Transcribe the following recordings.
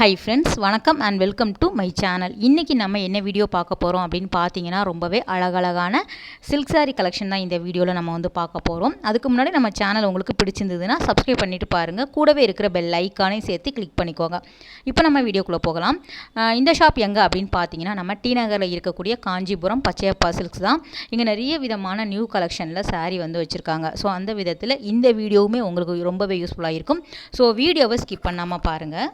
Hi friends, வணக்கம் and welcome to my channel. இன்றைக்கி நம்ம என்ன வீடியோ பார்க்க போகிறோம் அப்படின்னு பார்த்தீங்கன்னா, ரொம்பவே அழகழகான சில்க் சாரீ கலெக்ஷன் தான் இந்த வீடியோவில் நம்ம வந்து பார்க்க போகிறோம். அதுக்கு முன்னாடி நம்ம சேனல் உங்களுக்கு பிடிச்சிருந்ததுன்னா சப்ஸ்கிரைப் பண்ணிவிட்டு பாருங்கள். கூடவே இருக்கிற பெல் ஐக்கானையும் சேர்த்து கிளிக் பண்ணிக்கோங்க. இப்போ நம்ம வீடியோக்குள்ளே போகலாம். இந்த ஷாப் எங்கே அப்படின்னு பார்த்தீங்கன்னா, நம்ம டி நகரில் இருக்கக்கூடிய காஞ்சிபுரம் பச்சையப்பா சில்க்ஸ் தான். இங்கே நிறைய விதமான நியூ கலெக்ஷனில் சாரீ வந்து வச்சுருக்காங்க. ஸோ அந்த விதத்தில் இந்த வீடியோவுமே உங்களுக்கு ரொம்பவே யூஸ்ஃபுல்லாக இருக்கும். ஸோ வீடியோவை ஸ்கிப் பண்ணாமல் பாருங்கள்.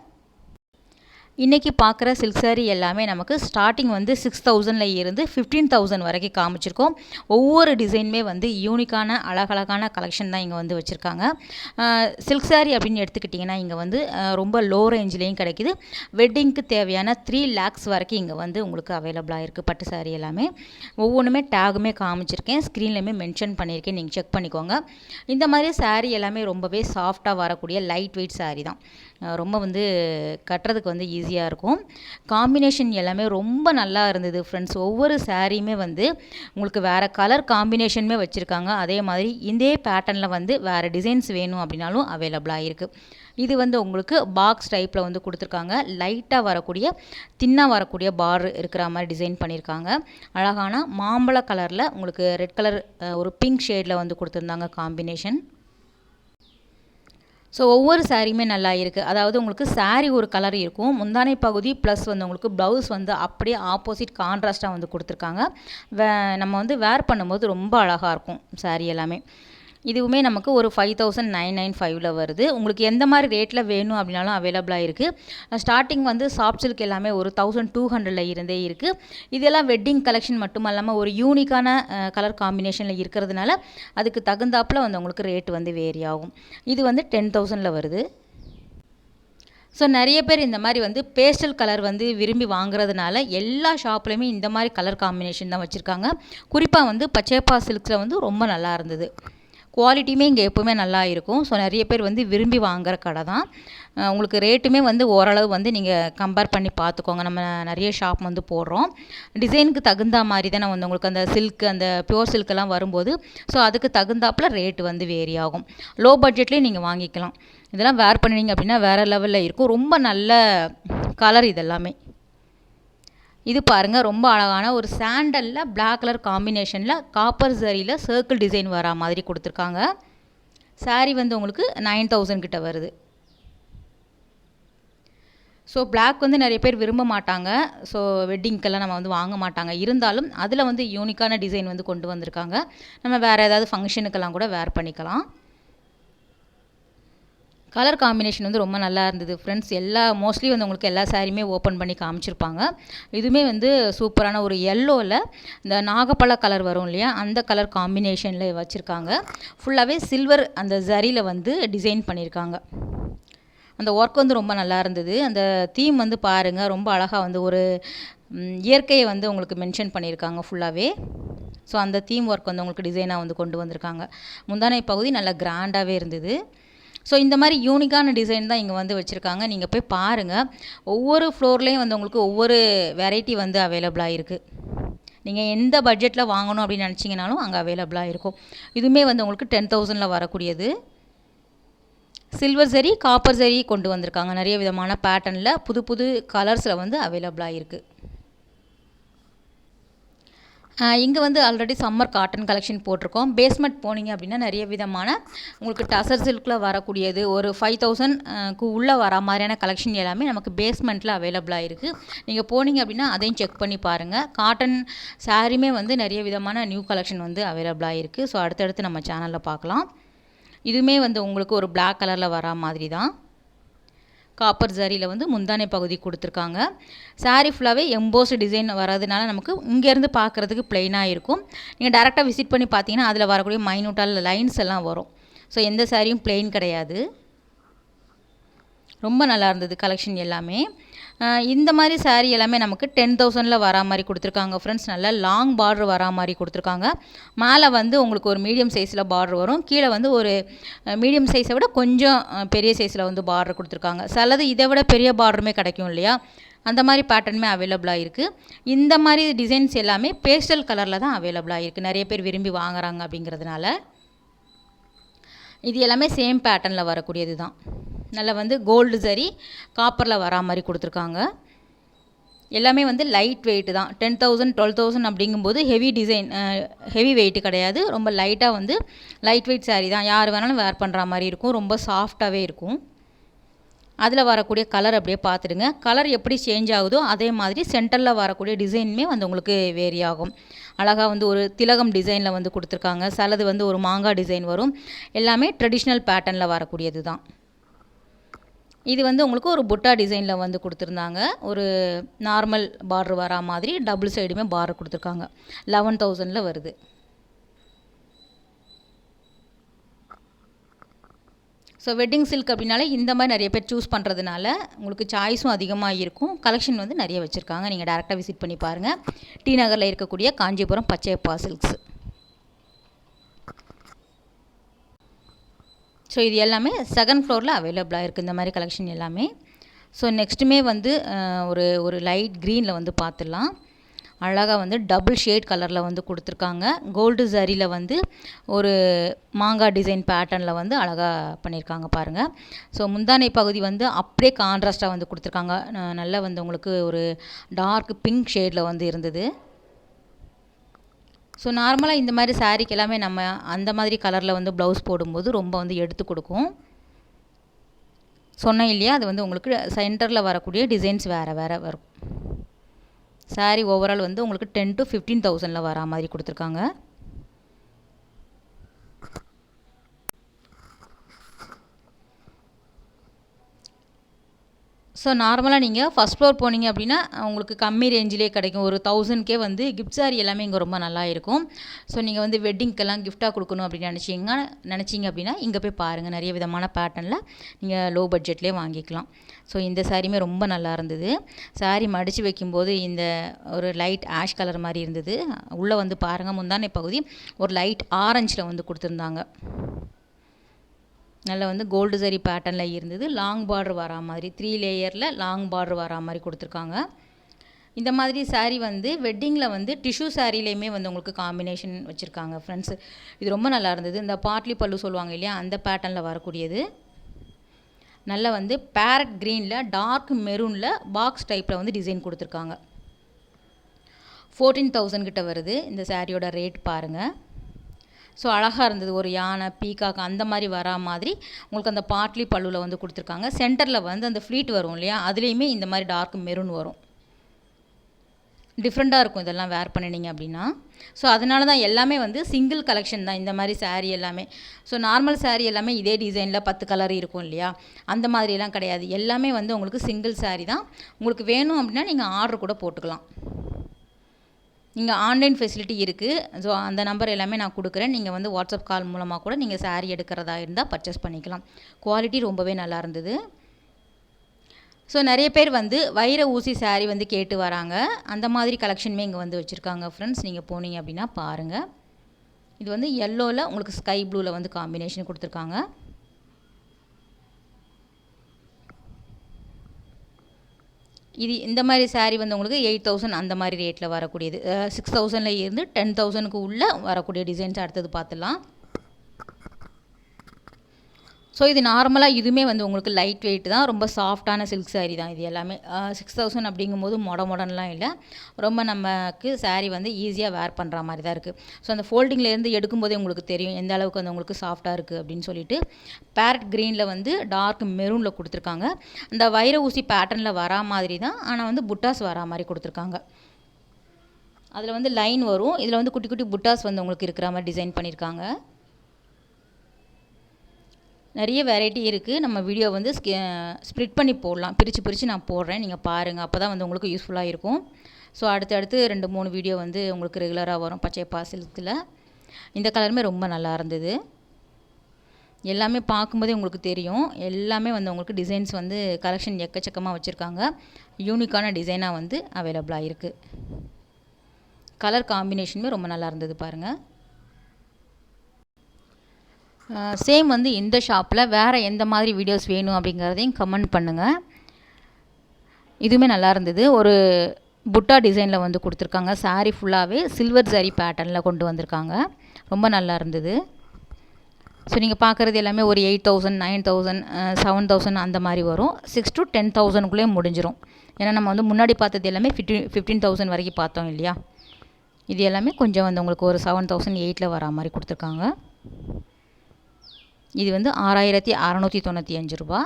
இன்றைக்கி பார்க்குற சில்க் சாரீ எல்லாமே நமக்கு ஸ்டார்டிங் வந்து 6,000 இருந்து 15,000 வரைக்கும் காமிச்சிருக்கோம். ஒவ்வொரு டிசைனுமே வந்து யூனிக்கான அழகழகான கலெக்ஷன் தான் இங்கே வந்து வச்சுருக்காங்க. சில்க் சாரீ அப்படின்னு எடுத்துக்கிட்டிங்கன்னா இங்கே வந்து ரொம்ப லோ ரேஞ்சிலையும் கிடைக்கிது. வெட்டிங்க்கு தேவையான 3 lakhs வரைக்கும் இங்கே வந்து உங்களுக்கு அவைலபிளாக இருக்குது. பட்டு சாரீ எல்லாமே ஒவ்வொன்றுமே டேகுமே காமிச்சிருக்கேன், ஸ்க்ரீன்லேயுமே மென்ஷன் பண்ணியிருக்கேன், நீங்கள் செக் பண்ணிக்கோங்க. இந்த மாதிரி சாரீ எல்லாமே ரொம்பவே சாஃப்டாக வரக்கூடிய லைட் வெயிட் சாரீ தான். ரொம்ப வந்து கட்டுறதுக்கு வந்து ஈஸியாக இருக்கும். காம்பினேஷன் எல்லாமே ரொம்ப நல்லா இருந்தது ஃப்ரெண்ட்ஸ். ஒவ்வொரு சாரியுமே வந்து உங்களுக்கு வேறு கலர் காம்பினேஷனுமே வச்சுருக்காங்க. அதே மாதிரி இதே பேட்டர்னில் வந்து வேறு டிசைன்ஸ் வேணும் அப்படின்னாலும் அவைலபிளாக இருக்குது. இது வந்து உங்களுக்கு பாக்ஸ் டைப்பில் வந்து கொடுத்துருக்காங்க. லைட்டாக வரக்கூடிய தின்னாக வரக்கூடிய பார் இருக்கிற மாதிரி டிசைன் பண்ணியிருக்காங்க. அழகான மாம்பழ கலரில் உங்களுக்கு ரெட் கலர் ஒரு பிங்க் ஷேடில் வந்து கொடுத்துருந்தாங்க காம்பினேஷன். ஸோ ஒவ்வொரு சாரியுமே நல்லா இருக்குது. அதாவது உங்களுக்கு சாரீ ஒரு கலர் இருக்கும், முந்தானை பகுதி ப்ளஸ் வந்து உங்களுக்கு ப்ளவுஸ் வந்து அப்படியே ஆப்போசிட் கான்ட்ராஸ்ட்டாக வந்து கொடுத்துருக்காங்க. நம்ம வந்து வேர் பண்ணும்போது ரொம்ப அழகாக இருக்கும் சாரீ எல்லாமே. இதுவுமே நமக்கு ஒரு 5,995 வருது. உங்களுக்கு எந்த மாதிரி ரேட்டில் வேணும் அப்படின்னாலும் அவைலபிளாக இருக்குது. ஸ்டார்டிங் வந்து சாஃப்ட் சில்க் எல்லாமே ஒரு 1,200 இருந்தே இருக்குது. இதெல்லாம் வெட்டிங் கலெக்ஷன் மட்டும் இல்லாமல் ஒரு யூனிக்கான கலர் காம்பினேஷனில் இருக்கிறதுனால அதுக்கு தகுந்தாப்பில் வந்து உங்களுக்கு ரேட் வந்து வேரி ஆகும். இது வந்து 10,000 வருது. ஸோ நிறைய பேர் இந்த மாதிரி வந்து பேஸ்டல் கலர் வந்து விரும்பி வாங்குறதுனால எல்லா ஷாப்லேயுமே இந்த மாதிரி கலர் காம்பினேஷன் தான் வச்சுருக்காங்க. குறிப்பாக வந்து பச்சையப்பா சில்க்ஸில் வந்து ரொம்ப நல்லா இருந்தது. குவாலிட்டியுமே இங்கே எப்போவுமே நல்லா இருக்கும். ஸோ நிறைய பேர் வந்து விரும்பி வாங்குகிற கடை தான். உங்களுக்கு ரேட்டுமே வந்து ஓரளவு வந்து நீங்கள் கம்பேர் பண்ணி பார்த்துக்கோங்க. நம்ம நிறைய ஷாப் வந்து போடுறோம். டிசைனுக்கு தகுந்த மாதிரி தான் வந்து உங்களுக்கு அந்த சில்க் அந்த பியூர் சில்கெல்லாம் வரும்போது ஸோ அதுக்கு தகுந்தாப்பில் ரேட்டு வந்து வேரி ஆகும். லோ பட்ஜெட்லேயும் நீங்கள் வாங்கிக்கலாம். இதெல்லாம் வேர் பண்ணிங்க அப்படின்னா வேறு லெவலில் இருக்கும். ரொம்ப நல்ல கலர் இதெல்லாமே. இது பாருங்கள், ரொம்ப அழகான ஒரு சாண்டலில் பிளாக் கலர் காம்பினேஷனில் காப்பர் சரியில் சர்க்கிள் டிசைன் வரா மாதிரி கொடுத்துருக்காங்க. சாரீ வந்து உங்களுக்கு 9,000 கிட்ட வருது. ஸோ பிளாக் வந்து நிறைய பேர் விரும்ப மாட்டாங்க. ஸோ வெட்டிங்க்கெல்லாம் நம்ம வந்து வாங்க மாட்டாங்க. இருந்தாலும் அதில் வந்து யூனிக்கான டிசைன் வந்து கொண்டு வந்திருக்காங்க. நம்ம வேறு ஏதாவது ஃபங்க்ஷனுக்கெல்லாம் கூட வேர் பண்ணிக்கலாம். கலர் காம்பினேஷன் வந்து ரொம்ப நல்லா இருந்தது ஃப்ரெண்ட்ஸ். மோஸ்ட்லி வந்து உங்களுக்கு எல்லா சாரியுமே ஓப்பன் பண்ணி காமிச்சிருப்பாங்க. இதுவுமே வந்து சூப்பரான ஒரு எல்லோவில் இந்த நாகப்பழ கலர் வரும் இல்லையா, அந்த கலர் காம்பினேஷனில் வச்சுருக்காங்க. ஃபுல்லாகவே சில்வர் அந்த ஜரியில் வந்து டிசைன் பண்ணியிருக்காங்க. அந்த ஒர்க் வந்து ரொம்ப நல்லா இருந்தது. அந்த தீம் வந்து பாருங்கள், ரொம்ப அழகாக வந்து ஒரு இயற்கையை வந்து உங்களுக்கு மென்ஷன் பண்ணியிருக்காங்க ஃபுல்லாகவே. ஸோ அந்த தீம் ஒர்க் வந்து உங்களுக்கு டிசைனாக வந்து கொண்டு வந்திருக்காங்க. முந்தானை பகுதி நல்லா கிராண்டாகவே இருந்தது. ஸோ இந்த மாதிரி யூனிக்கான டிசைன் தான் இங்கே வந்து வச்சுருக்காங்க. நீங்கள் போய் பாருங்கள். ஒவ்வொரு ஃப்ளோர்லேயும் வந்து உங்களுக்கு ஒவ்வொரு வெரைட்டி வந்து அவைலபிளாக இருக்குது. நீங்கள் எந்த பட்ஜெட்டில் வாங்கணும் அப்படின்னு நினச்சிங்கனாலும் அங்கே அவைலபிளாக இருக்கும். இதுவுமே வந்து உங்களுக்கு 10,000 வரக்கூடியது. சில்வர் சரி காப்பர் சரி கொண்டு வந்திருக்காங்க. நிறைய விதமான பேட்டர்னில் புது புது கலர்ஸில் வந்து அவைலபிளாக இருக்குது. இங்கே வந்து ஆல்ரெடி சம்மர் காட்டன் கலெக்ஷன் போட்டிருக்கோம். பேஸ்மெண்ட் போனீங்க அப்படின்னா நிறைய விதமான உங்களுக்கு டசர் சில்கில் வரக்கூடியது ஒரு 5,000க்கு உள்ளே வர மாதிரியான கலெக்ஷன் எல்லாமே நமக்கு பேஸ்மெண்ட்டில் அவைலபிளாக இருக்குது. நீங்கள் போனீங்க அப்படின்னா அதையும் செக் பண்ணி பாருங்கள். காட்டன் சாரியுமே வந்து நிறைய விதமான நியூ கலெக்ஷன் வந்து அவைலபிளாக இருக்குது. ஸோ அடுத்தடுத்து நம்ம சேனலில் பார்க்கலாம். இதுவுமே வந்து உங்களுக்கு ஒரு பிளாக் கலரில் வரா மாதிரி தான். காப்பர் ஜரியில் வந்து முந்தானை பகுதி கொடுத்துருக்காங்க. சாரீ ஃபுல்லாகவே எம்போஸ்டு டிசைன் வரதுனால நமக்கு இங்கேருந்து பார்க்குறதுக்கு ப்ளெயினாக இருக்கும். நீங்கள் டேரெக்டாக விசிட் பண்ணி பார்த்தீங்கன்னா அதில் வரக்கூடிய மைனூட்டால் லைன்ஸ் எல்லாம் வரும். ஸோ எந்த சாரியும் ப்ளெயின் கிடையாது. ரொம்ப நல்லா இருந்தது கலெக்ஷன் எல்லாமே. இந்த மாதிரி சாரீ எல்லாமே நமக்கு 10,000 வரா மாதிரி கொடுத்துருக்காங்க ஃப்ரெண்ட்ஸ். நல்லா லாங் பார்டர் வரா மாதிரி கொடுத்துருக்காங்க. மேலே வந்து உங்களுக்கு ஒரு மீடியம் சைஸில் பார்டர் வரும். கீழே வந்து ஒரு மீடியம் சைஸை விட கொஞ்சம் பெரிய சைஸில் வந்து பார்டர் கொடுத்துருக்காங்க. சிலது இதை விட பெரிய பார்டருமே கிடைக்கும் இல்லையா, அந்த மாதிரி பேட்டர்னுமே அவைலபிளாக இருக்குது. இந்த மாதிரி டிசைன்ஸ் எல்லாமே பேஸ்டல் கலரில் தான் அவைலபிளாக இருக்குது. நிறைய பேர் விரும்பி வாங்குறாங்க அப்படிங்கிறதுனால இது எல்லாமே சேம் பேட்டர்னில் வரக்கூடியது தான். நல்லா வந்து கோல்டு சரி காப்பரில் வரா மாதிரி கொடுத்துருக்காங்க. எல்லாமே வந்து லைட் வெயிட்டு தான். 10,000 12,000 அப்படிங்கும்போது ஹெவி டிசைன், ஹெவி வெயிட்டு கிடையாது. ரொம்ப லைட்டாக வந்து லைட் வெயிட் சாரீ தான். யார் வேணாலும் வேர் பண்ணுற மாதிரி இருக்கும். ரொம்ப சாஃப்டாகவே இருக்கும். அதில் வரக்கூடிய கலர் அப்படியே பார்த்துடுங்க. கலர் எப்படி சேஞ்ச் ஆகுதோ அதே மாதிரி சென்டரில் வரக்கூடிய டிசைனுமே வந்து உங்களுக்கு வேரி ஆகும். அழகாக வந்து ஒரு திலகம் டிசைனில் வந்து கொடுத்துருக்காங்க. சிலது வந்து ஒரு மாங்காய் டிசைன் வரும். எல்லாமே ட்ரெடிஷ்னல் பேட்டர்னில் வரக்கூடியது தான். இது வந்து உங்களுக்கு ஒரு புட்டா டிசைனில் வந்து கொடுத்துருந்தாங்க. ஒரு நார்மல் பார்டர் வரா மாதிரி டபுள் சைடுமே பார்டர் கொடுத்துருக்காங்க. 11,000 வருது. ஸோ வெட்டிங் சில்க் அப்படின்னாலே இந்த மாதிரி நிறைய பேர் சூஸ் பண்ணுறதுனால உங்களுக்கு சாய்ஸும் அதிகமாக இருக்கும். கலெக்ஷன் வந்து நிறைய வச்சுருக்காங்க. நீங்கள் டேரெக்டாக விசிட் பண்ணி பாருங்கள். டி நகரில் இருக்கக்கூடிய காஞ்சிபுரம் பச்சையப்பா சில்க்ஸ். ஸோ இது எல்லாமே செகண்ட் ஃப்ளோரில் அவைலபிளாக இருக்குது இந்த மாதிரி கலெக்ஷன் எல்லாமே. ஸோ நெக்ஸ்ட்டுமே வந்து ஒரு லைட் க்ரீனில் வந்து பார்த்துடலாம். அழகாக வந்து டபுள் ஷேட் கலரில் வந்து கொடுத்துருக்காங்க. கோல்டு சரியில் வந்து ஒரு மாங்காய் டிசைன் பேட்டர்னில் வந்து அழகாக பண்ணியிருக்காங்க பாருங்கள். ஸோ முந்தானை பகுதி வந்து அப்படியே கான்ட்ராஸ்ட்டாக வந்து கொடுத்துருக்காங்க. நல்லா வந்து உங்களுக்கு ஒரு டார்க் பிங்க் ஷேடில் வந்து இருந்தது. ஸோ நார்மலாக இந்த மாதிரி சாரீக்கு எல்லாமே நம்ம அந்த மாதிரி கலரில் வந்து ப்ளவுஸ் போடும்போது ரொம்ப வந்து எடுத்து கொடுக்கும். சொன்னேன் இல்லையா, அது வந்து உங்களுக்கு சென்டரில் வரக்கூடிய டிசைன்ஸ் வேறு வேறு வரும். சாரீ ஓவரால் வந்து உங்களுக்கு 10,000 to 15,000 வரா மாதிரி கொடுத்துருக்காங்க. ஸோ நார்மலாக நீங்கள் ஃபஸ்ட் ஃப்ளோர் போனீங்க அப்படின்னா உங்களுக்கு கம்மி ரேஞ்சிலே கிடைக்கும். ஒரு 1000க்கே வந்து கிஃப்ட் சாரீ எல்லாமே இங்கே ரொம்ப நல்லா இருக்கும். ஸோ நீங்கள் வந்து வெட்டிங்க்கெல்லாம் கிஃப்டாக கொடுக்கணும் அப்படின்னு நினச்சிங்க அப்படின்னா இங்கே போய் பாருங்கள். நிறைய விதமான பேட்டர்னில் நீங்கள் லோ பட்ஜெட்லேயே வாங்கிக்கலாம். ஸோ இந்த சாரியுமே ரொம்ப நல்லா இருந்தது. சாரீ மடித்து வைக்கும்போது இந்த ஒரு லைட் ஆஷ் கலர் மாதிரி இருந்தது. உள்ளே வந்து பாருங்கள், முந்தானை பகுதி ஒரு லைட் ஆரஞ்சில் வந்து கொடுத்துருந்தாங்க. நல்லா வந்து கோல்டு சரி பேட்டர்னில் இருந்தது. லாங் பார்டர் வரா மாதிரி 3 லேயரில் லாங் பார்டர் வரா மாதிரி கொடுத்துருக்காங்க. இந்த மாதிரி சாரீ வந்து வெட்டிங்கில் வந்து டிஷ்யூ சாரீலேயுமே வந்து உங்களுக்கு காம்பினேஷன் வச்சுருக்காங்க ஃப்ரெண்ட்ஸ். இது ரொம்ப நல்லா இருந்தது. இந்த பாட்லி பல்லு சொல்லுவாங்க இல்லையா, அந்த பேட்டர்னில் வரக்கூடியது. நல்லா வந்து பேரட் க்ரீனில் டார்க் மெரூனில் பாக்ஸ் டைப்பில் வந்து டிசைன் கொடுத்துருக்காங்க. 14,000 கிட்ட வருது. இந்த சாரியோட ரேட் பாருங்கள். ஸோ அழகாக இருந்தது. ஒரு யானை, பீகாக் அந்த மாதிரி வரா மாதிரி உங்களுக்கு அந்த பாட்லி பல்லுவில் வந்து கொடுத்துருக்காங்க. சென்டரில் வந்து அந்த ஃப்ளீட் வரும் இல்லையா, அதுலேயுமே இந்த மாதிரி டார்க் மெரூன் வரும். டிஃப்ரெண்ட்டாக இருக்கும் இதெல்லாம் வேர் பண்ணினீங்க அப்படின்னா. ஸோ அதனால தான் எல்லாமே வந்து சிங்கிள் கலெக்ஷன் தான் இந்த மாதிரி சாரீ எல்லாமே. ஸோ நார்மல் சாரீ எல்லாமே இதே டிசைனில் 10 கலர் இருக்கும் இல்லையா, அந்த மாதிரிலாம் கிடையாது. எல்லாமே வந்து உங்களுக்கு சிங்கிள் சாரீ தான். உங்களுக்கு வேணும் அப்படின்னா நீங்கள் ஆர்டர் கூட போட்டுக்கலாம். இங்கே ஆன்லைன் ஃபெசிலிட்டி இருக்குது. ஸோ அந்த நம்பர் எல்லாமே நான் கொடுக்குறேன். நீங்கள் வந்து வாட்ஸ்அப் கால் மூலமாக கூட நீங்கள் சாரீ எடுக்கிறதா இருந்தால் பர்ச்சேஸ் பண்ணிக்கலாம். குவாலிட்டி ரொம்பவே நல்லா இருந்தது. ஸோ நிறைய பேர் வந்து வைர ஊசி சாரீ வந்து கேட்டு வராங்க. அந்த மாதிரி கலெக்ஷனுமே இங்கே வந்து வச்சுருக்காங்க ஃப்ரெண்ட்ஸ். நீங்கள் போனீங்க அப்படின்னா பாருங்கள். இது வந்து எல்லோவில் உங்களுக்கு ஸ்கை ப்ளூவில் வந்து காம்பினேஷன் கொடுத்துருக்காங்க. இது இந்த மாதிரி சாரீ வந்து உங்களுக்கு 8,000 அந்த மாதிரி ரேட்டில் வரக்கூடியது. 6,000 இருந்து 10,000க்கு உள்ளே வரக்கூடிய டிசைன்ஸ் அடுத்தது பார்த்துலாம். ஸோ இது நார்மலாக இதுவுமே வந்து உங்களுக்கு லைட் வெயிட் தான். ரொம்ப சாஃப்டான சில்க் சாரீ தான் இது எல்லாமே. 6,000 அப்படிங்கும்போது மொடன்லாம் இல்லை. ரொம்ப நமக்கு சாரீ வந்து ஈஸியாக வேர் பண்ணுற மாதிரி தான் இருக்குது. ஸோ அந்த ஃபோல்டிங்லேருந்து எடுக்கும்போதே உங்களுக்கு தெரியும் எந்த அளவுக்கு வந்து உங்களுக்கு சாஃப்டாக இருக்குது அப்படின்னு சொல்லிட்டு. பேரட் க்ரீனில் வந்து டார்க் மெரூனில் கொடுத்துருக்காங்க. அந்த வைர ஊசி பேட்டர்னில் வரா மாதிரி தான், ஆனால் வந்து புட்டாஸ் வரா மாதிரி கொடுத்துருக்காங்க. அதில் வந்து லைன் வரும். இதில் வந்து குட்டி குட்டி புட்டாஸ் வந்து உங்களுக்கு இருக்கிற மாதிரி டிசைன் பண்ணியிருக்காங்க. நிறைய வெரைட்டி இருக்குது. நம்ம வீடியோ வந்து ஸ்ப்ளிட் பண்ணி போடலாம். பிரித்து நான் போடுறேன். நீங்கள் பாருங்கள். அப்போ தான் வந்து உங்களுக்கு யூஸ்ஃபுல்லாக இருக்கும். ஸோ அடுத்தடுத்து 2-3 வீடியோ வந்து உங்களுக்கு ரெகுலராக வரும் பச்சையப்பா சில்கில். இந்த கலருமே ரொம்ப நல்லா இருந்தது. எல்லாமே பார்க்கும்போதே உங்களுக்கு தெரியும். எல்லாமே வந்து உங்களுக்கு டிசைன்ஸ் வந்து கலெக்ஷன் எக்கச்சக்கமாக வச்சுருக்காங்க. யூனிக்கான டிசைனாக வந்து அவைலபிளாக இருக்குது. கலர் காம்பினேஷனுமே ரொம்ப நல்லா இருந்தது பாருங்கள். சேம் வந்து இந்த ஷாப்பில் வேறு எந்த மாதிரி வீடியோஸ் வேணும் அப்படிங்கிறதையும் கமெண்ட் பண்ணுங்கள். இதுவுமே நல்லா இருந்தது. ஒரு புட்டா டிசைனில் வந்து கொடுத்துருக்காங்க. சாரீ ஃபுல்லாகவே சில்வர் சாரீ பேட்டர்னில் கொண்டு வந்திருக்காங்க. ரொம்ப நல்லா இருந்தது. ஸோ நீங்கள் பார்க்குறது எல்லாமே ஒரு 8,000 9,000 7,000 அந்த மாதிரி வரும். 6 to 10,000க்குள்ளே முடிஞ்சிடும். ஏன்னா நம்ம வந்து முன்னாடி பார்த்தது எல்லாமே 15,000 வரைக்கும் பார்த்தோம் இல்லையா. இது எல்லாமே கொஞ்சம் வந்து உங்களுக்கு ஒரு 7,008 வரா மாதிரி கொடுத்துருக்காங்க. இது வந்து 6,695 ரூபா.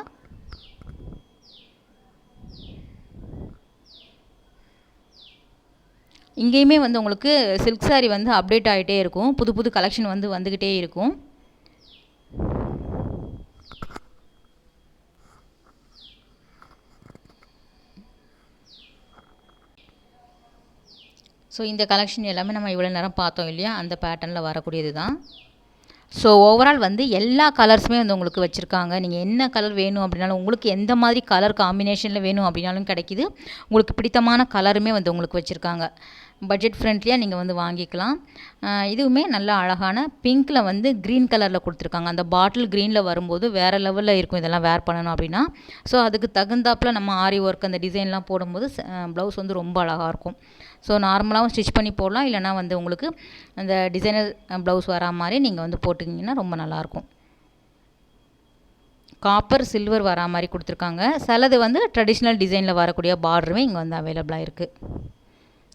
இங்கேயுமே வந்து உங்களுக்கு சில்க் சாரீ வந்து அப்டேட் ஆகிட்டே இருக்கும். புது புது கலெக்ஷன் வந்து வந்துக்கிட்டே இருக்கும். ஸோ இந்த கலெக்ஷன் எல்லாமே நம்ம இவ்வளோ நேரம் பார்த்தோம் இல்லையா, அந்த பேட்டர்னில் வரக்கூடியது தான். ஸோ ஓவரால் வந்து எல்லா கலர்ஸுமே வந்து உங்களுக்கு வச்சுருக்காங்க. நீங்கள் என்ன கலர் வேணும் அப்படின்னாலும், உங்களுக்கு எந்த மாதிரி கலர் காம்பினேஷனில் வேணும் அப்படின்னாலும் கிடைக்கிது. உங்களுக்கு பிடித்தமான கலருமே வந்து உங்களுக்கு வச்சுருக்காங்க. பட்ஜெட் ஃப்ரெண்ட்லியாக நீங்கள் வந்து வாங்கிக்கலாம். இதுவுமே நல்லா அழகான பிங்க்கில் வந்து க்ரீன் கலரில் கொடுத்துருக்காங்க. அந்த பாட்டில் க்ரீனில் வரும்போது வேறு லெவலில் இருக்கும் இதெல்லாம் வேர் பண்ணணும் அப்படின்னா. ஸோ அதுக்கு தகுந்தாப்பில் நம்ம ஆரி ஒர்க் அந்த டிசைன்லாம் போடும்போது ப்ளவுஸ் வந்து ரொம்ப அழகாக இருக்கும். ஸோ நார்மலாகவும் ஸ்டிச் பண்ணி போடலாம். இல்லைனா வந்து உங்களுக்கு அந்த டிசைனர் ப்ளவுஸ் வரா மாதிரி நீங்கள் வந்து போட்டுக்கிங்கன்னா ரொம்ப நல்லாயிருக்கும். காப்பர் சில்வர் வரா மாதிரி கொடுத்துருக்காங்க. சிலது வந்து ட்ரெடிஷ்னல் டிசைனில் வரக்கூடிய பார்டருமே இங்கே வந்து அவைலபிளாக இருக்குது.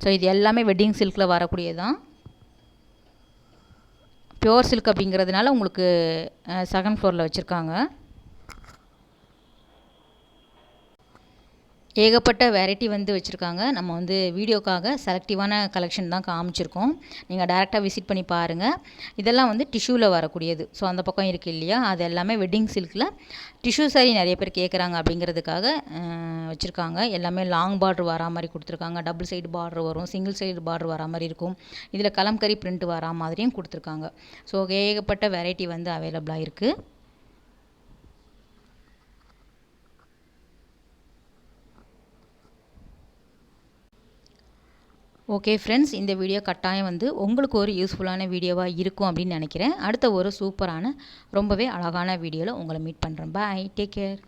ஸோ இது எல்லாமே வெட்டிங் சில்கில் வரக்கூடியது தான். பியோர் சில்க் அப்படிங்கிறதுனால உங்களுக்கு செகண்ட் ஃப்ளோரில் வச்சுருக்காங்க. ஏகப்பட்ட வெரைட்டி வந்து வச்சுருக்காங்க. நம்ம வந்து வீடியோக்காக செலக்டிவான கலெக்ஷன் தான் காமிச்சிருக்கோம். நீங்கள் டேரெக்டாக விசிட் பண்ணி பாருங்கள். இதெல்லாம் வந்து டிஷ்யூவில் வரக்கூடியது. ஸோ அந்த பக்கம் இருக்குது இல்லையா, அது எல்லாமே வெட்டிங் சில்கில் டிஷ்யூ சாரீ நிறைய பேர் கேட்குறாங்க அப்படிங்கிறதுக்காக வச்சுருக்காங்க. எல்லாமே லாங் பார்டர் வரா மாதிரி கொடுத்துருக்காங்க. டபுள் சைடு பார்டர் வரும், சிங்கிள் சைடு பார்டர் வரா மாதிரி இருக்கும். இதில் கலம்கரி பிரிண்ட் வரா மாதிரியும் கொடுத்துருக்காங்க. ஸோ ஏகப்பட்ட வெரைட்டி வந்து அவைலபிளாக இருக்குது. ஓகே ஃப்ரெண்ட்ஸ், இந்த வீடியோ கட்டாயம் வந்து உங்களுக்கு ஒரு யூஸ்ஃபுல்லான வீடியோவாக இருக்கும் அப்படின்னு நினைக்கிறேன். அடுத்த ஒரு சூப்பரான ரொம்பவே அழகான வீடியோவில் உங்களை மீட் பண்ணுறேன். பாய், டேக் கேர்.